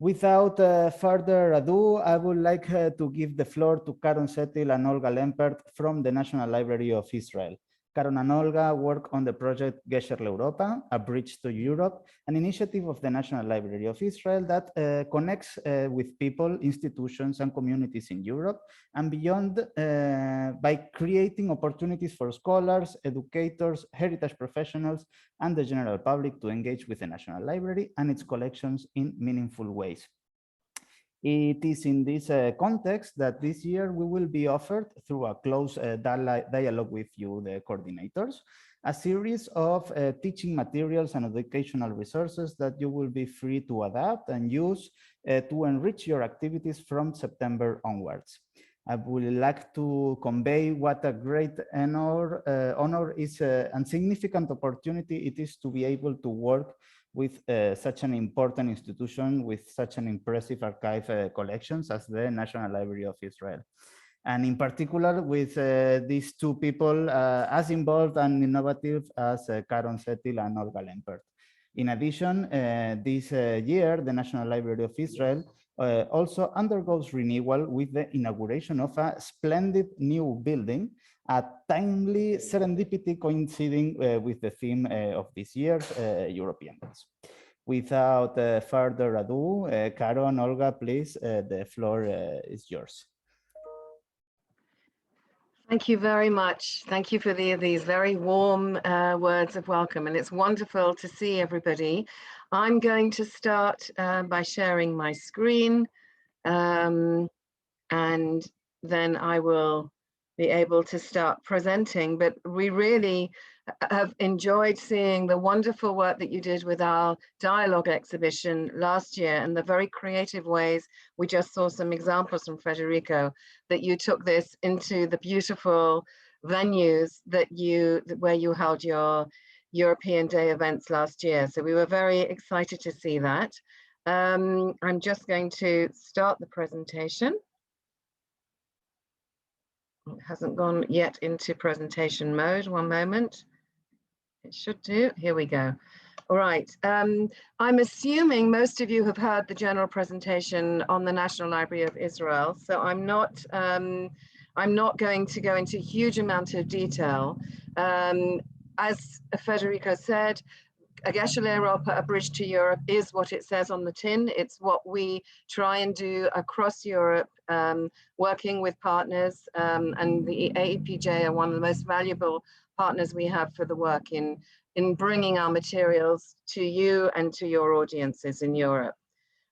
Without further ado, I would like to give the floor to Caron, Sethill, and Olga Lempert from the National Library of Israel. Caron and Olga work on the project Gesher Europa, a bridge to Europe, an initiative of the National Library of Israel that connects with people, institutions, and communities in Europe and beyond by creating opportunities for scholars, educators, heritage professionals, and the general public to engage with the National Library and its collections in meaningful ways. It is in this context that this year we will be offered, through a close dialogue with you, the coordinators, a series of teaching materials and educational resources that you will be free to adapt and use to enrich your activities from September onwards. I would like to convey what a great honor is and significant opportunity it is to be able to work with such an important institution with such an impressive archive collections as the National Library of Israel. And in particular with these two people as involved and innovative as Caron, Sethill, and Olga Lempert. In addition, this year, the National Library of Israel also undergoes renewal with the inauguration of a splendid new building, a timely serendipity coinciding with the theme of this year's European Days. Without further ado, Caron, Olga, please, the floor is yours. Thank you very much. Thank you for these very warm words of welcome, and it's wonderful to see everybody. I'm going to start by sharing my screen, and then I will be able to start presenting. But we really have enjoyed seeing the wonderful work that you did with our dialogue exhibition last year and the very creative ways. We just saw some examples from Federico that you took this into the beautiful venues that where you held your European Day events last year. So we were very excited to see that. I'm just going to start the presentation. It hasn't gone yet into presentation mode. One moment. It should do. Here we go. All right. I'm assuming most of you have heard the general presentation on the National Library of Israel, so I'm not going to go into a huge amount of detail. As Federico said, a Gesher Europa, a bridge to Europe, is what it says on the tin. It's what we try and do across Europe, working with partners, and the AEPJ are one of the most valuable partners we have for the work in bringing our materials to you and to your audiences in Europe.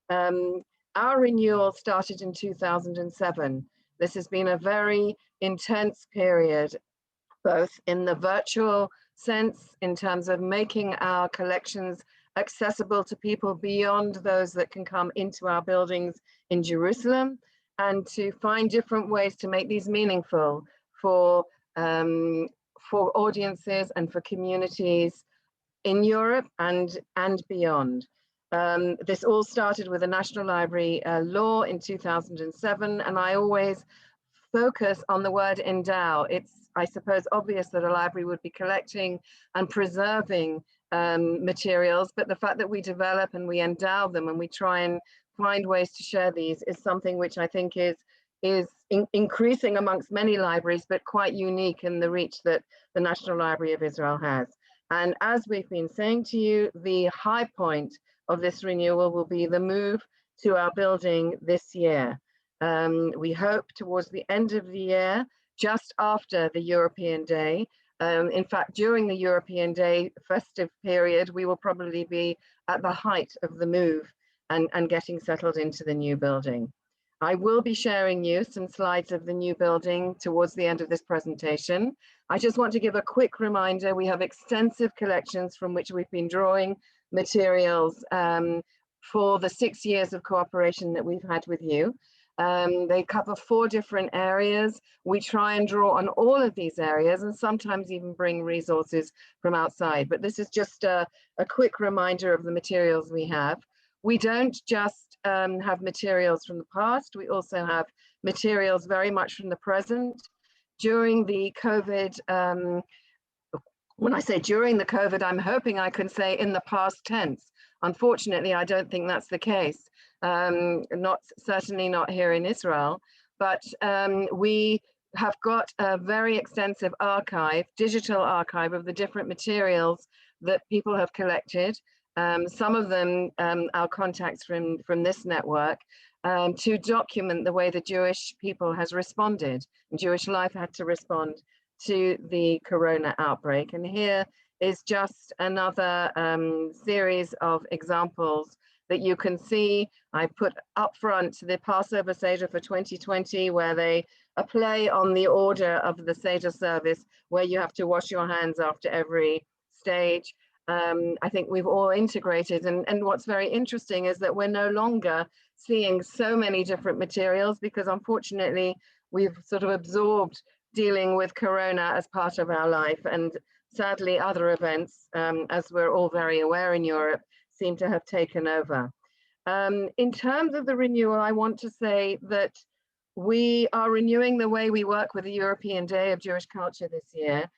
Our renewal started in 2007. This has been a very intense period, both in the virtual sense, in terms of making our collections accessible to people beyond those that can come into our buildings in Jerusalem, and to find different ways to make these meaningful for audiences and for communities in Europe and beyond. This all started with the National Library law in 2007, and I always focus on the word endow. It's, I suppose, obvious that a library would be collecting and preserving materials, but the fact that we develop and we endow them and we try and find ways to share these is something which I think is increasing amongst many libraries, but quite unique in the reach that the National Library of Israel has. And as we've been saying to you, the high point of this renewal will be the move to our building this year. We hope towards the end of the year, just after the European Day. In fact, during the European Day festive period, we will probably be at the height of the move and getting settled into the new building. I will be sharing you some slides of the new building towards the end of this presentation. I just want to give a quick reminder, we have extensive collections from which we've been drawing materials for the 6 years of cooperation that we've had with you. They cover 4 different areas. We try and draw on all of these areas and sometimes even bring resources from outside. But this is just a quick reminder of the materials we have. We don't just have materials from the past, we also have materials very much from the present. During the COVID, when I say during the COVID, I'm hoping I can say in the past tense. Unfortunately, I don't think that's the case. Certainly not here in Israel, but we have got a very extensive archive, digital archive of the different materials that people have collected. Some of them are contacts from this network, to document the way the Jewish people has responded, and Jewish life had to respond to the corona outbreak. And here is just another series of examples that you can see. I put up front the Passover Seder for 2020, where they a play on the order of the Seder service, where you have to wash your hands after every stage. I think we've all integrated, and what's very interesting is that we're no longer seeing so many different materials, because unfortunately we've sort of absorbed dealing with corona as part of our life, and sadly other events, as we're all very aware in Europe, seem to have taken over. In terms of the renewal, I want to say that we are renewing the way we work with the European Day of Jewish Culture this year.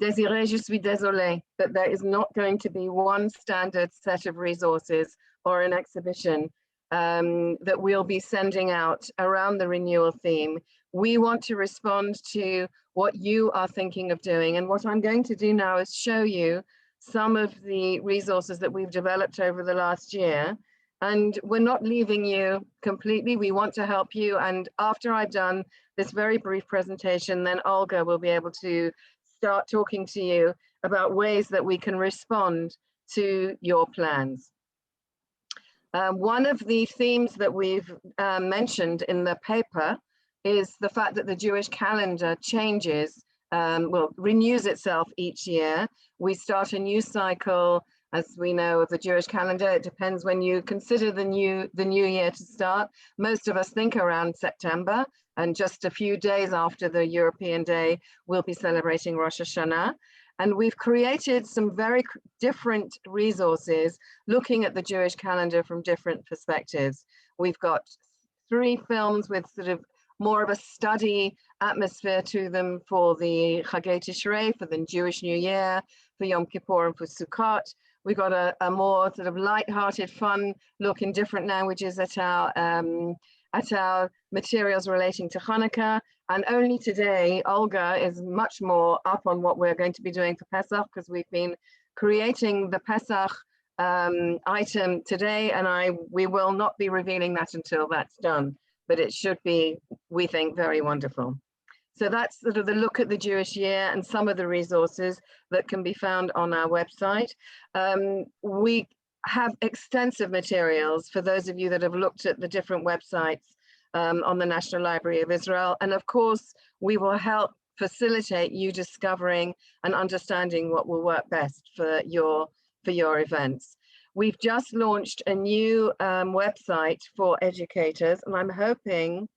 Désirée, je suis désolée that there is not going to be one standard set of resources or an exhibition that we'll be sending out around the renewal theme. We want to respond to what you are thinking of doing. And what I'm going to do now is show you some of the resources that we've developed over the last year. And we're not leaving you completely. We want to help you. And after I've done this very brief presentation, then Olga will be able to start talking to you about ways that we can respond to your plans. One of the themes that we've mentioned in the paper is the fact that the Jewish calendar changes, renews itself each year. We start a new cycle, as we know, of the Jewish calendar. It depends when you consider the new year to start. Most of us think around September, and just a few days after the European Day, we'll be celebrating Rosh Hashanah. And we've created some very different resources looking at the Jewish calendar from different perspectives. We've got 3 films with sort of more of a study atmosphere to them for the Chagei Tishrei, for the Jewish New Year, for Yom Kippur and for Sukkot. We've got a more sort of light-hearted, fun look in different languages at our materials relating to Hanukkah. And only today, Olga is much more up on what we're going to be doing for Pesach, because we've been creating the Pesach item today, and we will not be revealing that until that's done. But it should be, we think, very wonderful. So that's sort of the look at the Jewish year and some of the resources that can be found on our website. We have extensive materials for those of you that have looked at the different websites on the National Library of Israel. And of course, we will help facilitate you discovering and understanding what will work best for your events. We've just launched a new website for educators, and I'm hoping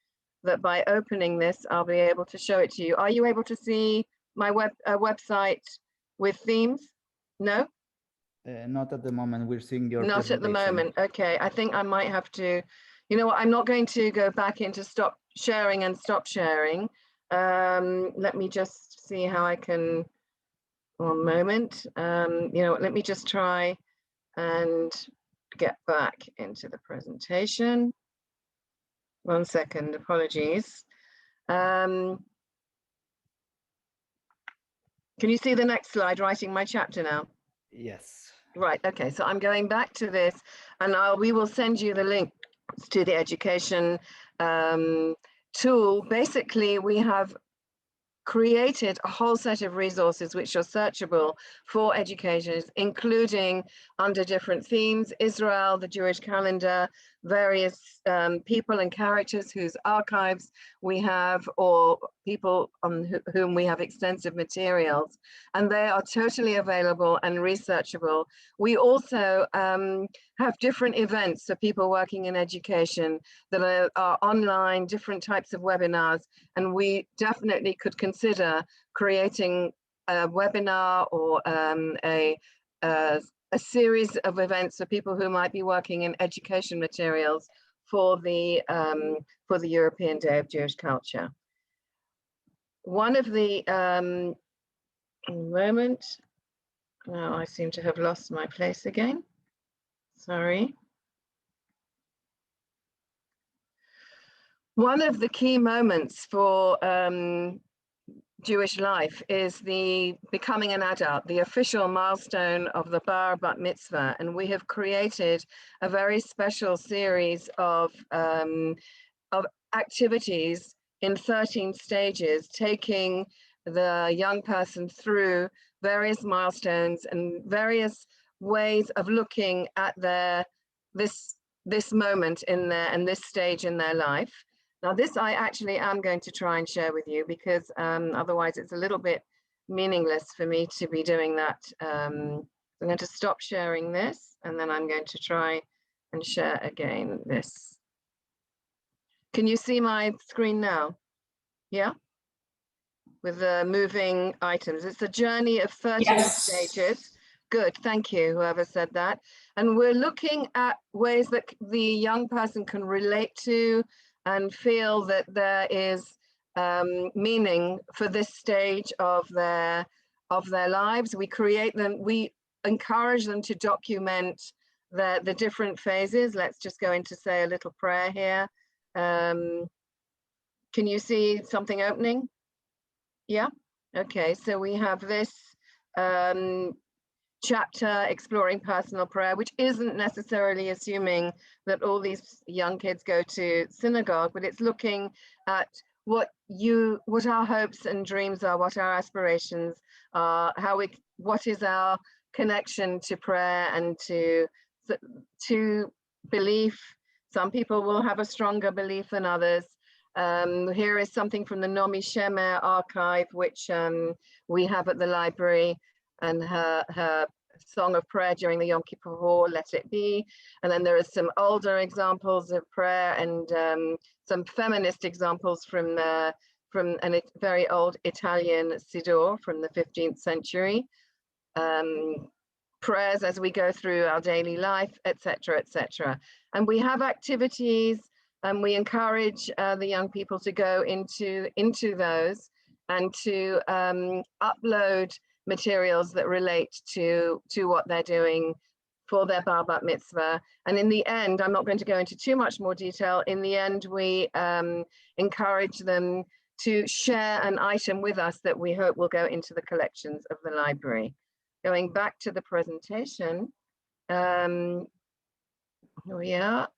that by opening this, I'll be able to show it to you. Are you able to see my website with themes? No? Not at the moment. We're seeing your Not at the moment. Okay, I think I might have to, you know what, I'm not going to go back into stop sharing and stop sharing. Let me just see how I can, one moment. Let me just try and get back into the presentation. 1 second, apologies. Can you see the next slide, writing my chapter now? Yes. Right, okay, so I'm going back to this, and we will send you the link to the education tool. Basically, we have created a whole set of resources which are searchable for educators, including under different themes: Israel, the Jewish calendar, various people and characters whose archives we have, or people on whom we have extensive materials, and they are totally available and researchable. We also have different events for people working in education that are online, different types of webinars, and we definitely could consider creating a webinar or a series of events for people who might be working in education materials for the European Day of Jewish Culture. One of the moment, Now I seem to have lost my place again. Sorry. One of the key moments for Jewish life is the becoming an adult, the official milestone of the Bar Bat Mitzvah. And we have created a very special series of activities in 13 stages, taking the young person through various milestones and various ways of looking at this moment in their and this stage in their life. Now, this I actually am going to try and share with you because otherwise it's a little bit meaningless for me to be doing that. I'm going to stop sharing this and then I'm going to try and share again this. Can you see my screen now? Yeah? With the moving items. It's a journey of 13 stages. Good, thank you, whoever said that. And we're looking at ways that the young person can relate to and feel that there is meaning for this stage of their lives. We create them, we encourage them to document the different phases. Let's just go into, say, a little prayer here. Can you see something opening? Yeah, okay, so we have this chapter, Exploring Personal Prayer, which isn't necessarily assuming that all these young kids go to synagogue, but it's looking at what our hopes and dreams are, what our aspirations are, what is our connection to prayer and to belief. Some people will have a stronger belief than others. Here is something from the Nomi Shemer archive, which we have at the library, and her song of prayer during the Yom Kippur, Let It Be. And then there are some older examples of prayer and some feminist examples from a very old Italian Siddur from the 15th century. Prayers as we go through our daily life, etc., etc. And we have activities, and we encourage the young people to go into those and to upload materials that relate to what they're doing for their Bar Bat Mitzvah. And in the end, I'm not going to go into too much more detail. In the end, we encourage them to share an item with us that we hope will go into the collections of the library. Going back to the presentation, here we are.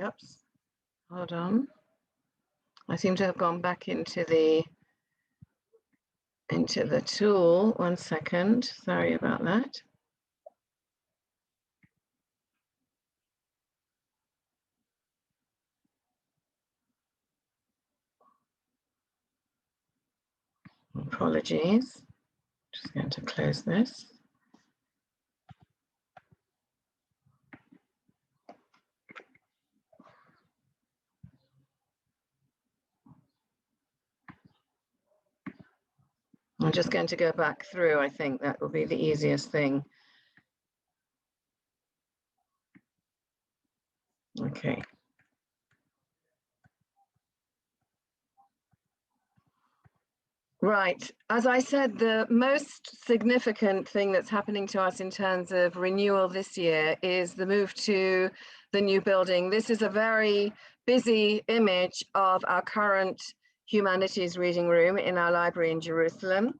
Oops, hold on. I seem to have gone back into the tool. 1 second, sorry about that. Apologies, just going to close this. I'm just going to go back through. I think that will be the easiest thing. Okay. Right. As I said, the most significant thing that's happening to us in terms of renewal this year is the move to the new building. This is a very busy image of our current humanities reading room in our library in Jerusalem.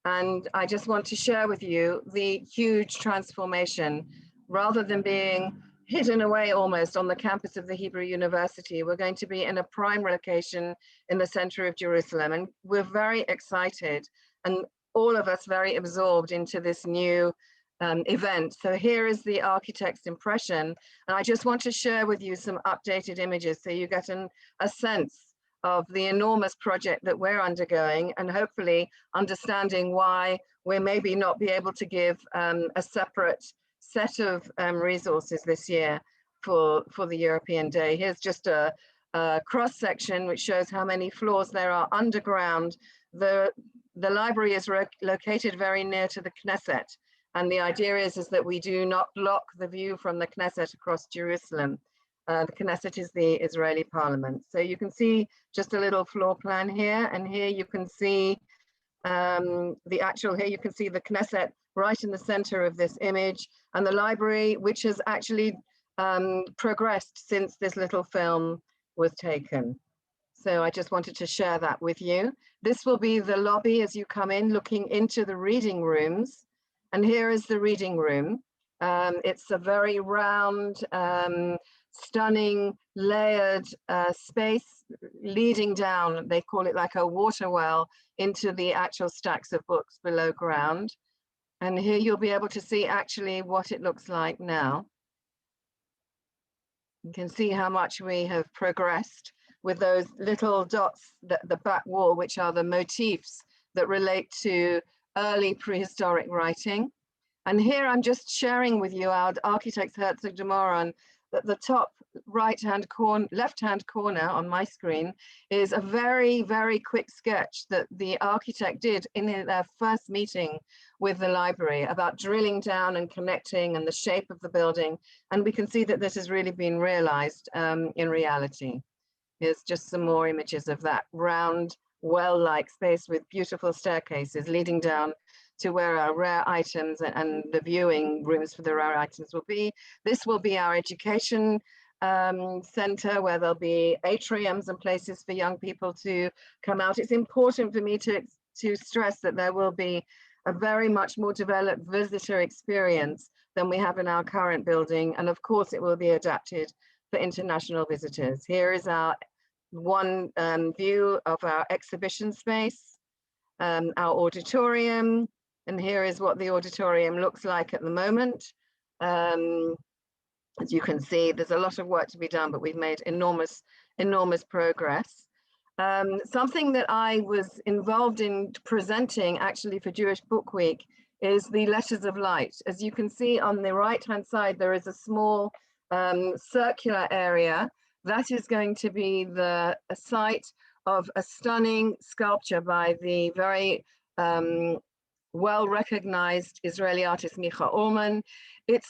And I just want to share with you the huge transformation. Rather than being hidden away almost on the campus of the Hebrew University, we're going to be in a prime location in the center of Jerusalem. And we're very excited and all of us very absorbed into this new event. So here is the architect's impression. And I just want to share with you some updated images so you get a sense of the enormous project that we're undergoing, and hopefully understanding why we maybe not be able to give a separate set of resources this year for the European Day. Here's just a cross section which shows how many floors there are underground. The library is located very near to the Knesset, and the idea is that we do not block the view from the Knesset across Jerusalem. The Knesset is the Israeli parliament. So you can see just a little floor plan here, and here you can see here you can see the Knesset right in the center of this image, and the library, which has actually progressed since this little film was taken. So I just wanted to share that with you. This will be the lobby as you come in, looking into the reading rooms. And here is the reading room. It's a very round, stunning, layered space leading down, they call it like a water well, into the actual stacks of books below ground. And here you'll be able to see actually what it looks like now. You can see how much we have progressed with those little dots, the back wall, which are the motifs that relate to early prehistoric writing. And here I'm just sharing with you our architect's Herzog de Moron, that the top left-hand corner on my screen is a very, very quick sketch that the architect did in their first meeting with the library about drilling down and connecting and the shape of the building. And we can see that this has really been realized in reality. Here's just some more images of that round, well-like space with beautiful staircases leading down to where our rare items and the viewing rooms for the rare items will be. This will be our education center, where there'll be atriums and places for young people to come out. It's important for me to stress that there will be a very much more developed visitor experience than we have in our current building. And of course, it will be adapted for international visitors. Here is our one view of our exhibition space, our auditorium, and here is what the auditorium looks like at the moment. As you can see, there's a lot of work to be done, but we've made enormous progress. Something that I was involved in presenting actually for Jewish Book Week is the Letters of Light. As you can see on the right-hand side, there is a small circular area. That is going to be a site of a stunning sculpture by the very well-recognized Israeli artist Micha Orman. It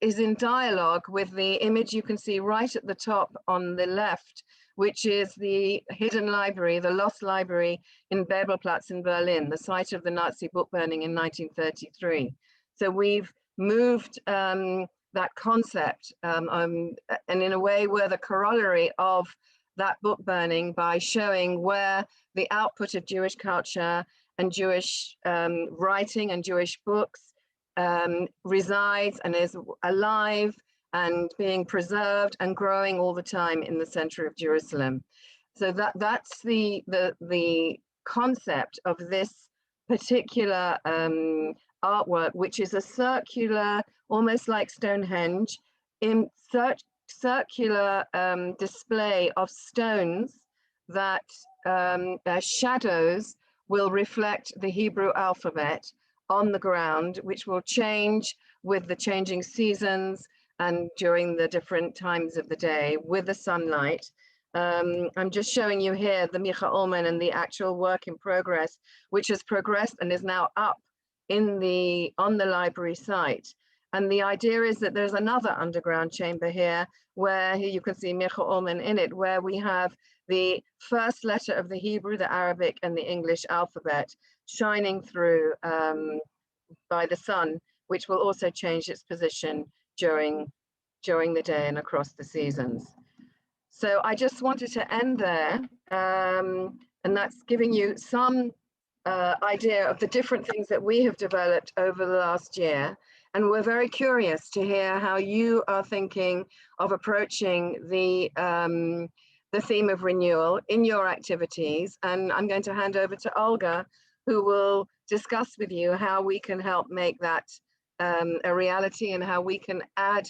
is in dialogue with the image you can see right at the top on the left, which is the hidden library, the lost library in Bebelplatz in Berlin, the site of the Nazi book burning in 1933. So we've moved that concept and in a way we're the corollary of that book burning by showing where the output of Jewish culture and Jewish writing and Jewish books resides and is alive and being preserved and growing all the time in the center of Jerusalem. So that's the concept of this particular artwork, which is a circular, almost like Stonehenge, in circular display of stones that shadows will reflect the Hebrew alphabet on the ground, which will change with the changing seasons and during the different times of the day with the sunlight. I'm just showing you here the Micha Orman and the actual work in progress, which has progressed and is now up on the library site. And the idea is that there's another underground chamber here where you can see Micha Orman in it, where we have the first letter of the Hebrew, the Arabic, and the English alphabet shining through by the sun, which will also change its position during the day and across the seasons. So I just wanted to end there, and that's giving you some idea of the different things that we have developed over the last year. And we're very curious to hear how you are thinking of approaching the theme of renewal in your activities. And I'm going to hand over to Olga, who will discuss with you how we can help make that a reality and how we can add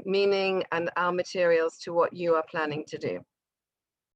meaning and our materials to what you are planning to do.